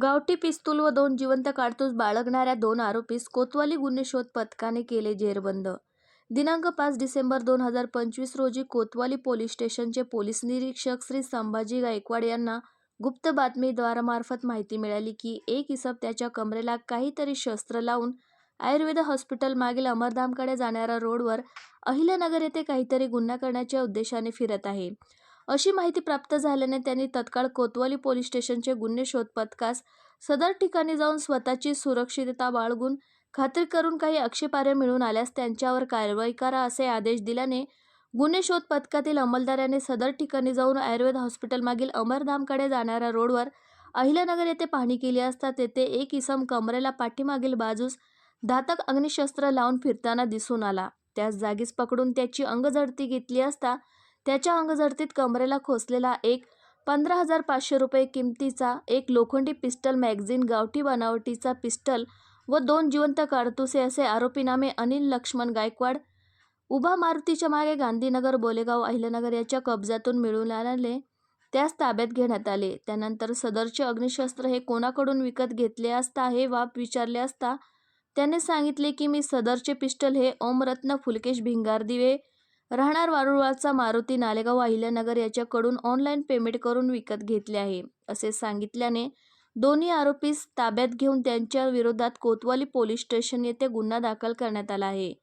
गावठी पिस्तूल व 2 जिवंत कारतूस बाळगणाऱ्या 2 आरोपीस कोतवाली गुन्हे शोध पथकाने केले जेरबंद. दिनांक 5 डिसेंबर 2025 रोजी कोतवाली पोलीस स्टेशनचे पोलीस निरीक्षक श्री संभाजी गायकवाड यांना गुप्त बातमीदारामार्फत माहिती मिळाली की एक इसम त्याच्या कमरेला काहीतरी शस्त्र लावून आयुर्वेद हॉस्पिटल मागील अमरधामकडे जाणाऱ्या रोडवर अहिल्यानगर येथे काहीतरी गुन्हा करण्याच्या उद्देशाने फिरत आहे. अशी माहिती प्राप्त झाल्याने त्यांनी तत्काळ कोतवाली पोलीस स्टेशनचे गुन्हे शोध पथकास सदर ठिकाणी जाऊन स्वतःची सुरक्षितता बाळगून खात्री करून काही आक्षेपार्ह मिळून आल्यास त्यांच्यावर कारवाई करा असे आदेश दिल्याने गुन्हे शोध पथकातील अंमलदारांनी सदर ठिकाणी जाऊन आयुर्वेद हॉस्पिटल मागील अमरधामकडे जाणाऱ्या रोडवर अहिल्यानगर येथे पाहणी केली असता तेथे एक इसम कमरेला पाठीमागील बाजूस धातक अग्निशस्त्र लावून फिरताना दिसून आला. त्यास जागीच पकडून त्याची अंगझडती घेतली असता त्याच्या अंगझडतीत कमरेला खोसलेला एक 15,500 रुपये किमतीचा एक लोखंडी पिस्टल मॅगझिन, गावठी बनावटीचा पिस्टल व 2 जिवंत कारतुसे असे आरोपीनामे अनिल लक्ष्मण गायकवाड उभा मारुतीच्या मागे गांधीनगर बोलेगाव अहिल्यानगर याच्या कब्जातून मिळून आल्याने त्यास ताब्यात घेण्यात आले. त्यानंतर सदरचे अग्निशस्त्र हे कोणाकडून विकत घेतले असता हे बाब विचारले असता त्याने सांगितले की मी सदरचे पिस्टल हे ओमरत्न फुलकेश भिंगारदिवे राहणार वारुळवाचा मारुती नालेगाव अहिल्यानगर याच्याकडून ऑनलाईन पेमेंट करून विकत घेतले आहे असे सांगितल्याने दोन्ही आरोपीस ताब्यात घेऊन त्यांच्या विरोधात कोतवाली पोलीस स्टेशन येथे गुन्हा दाखल करण्यात आला आहे.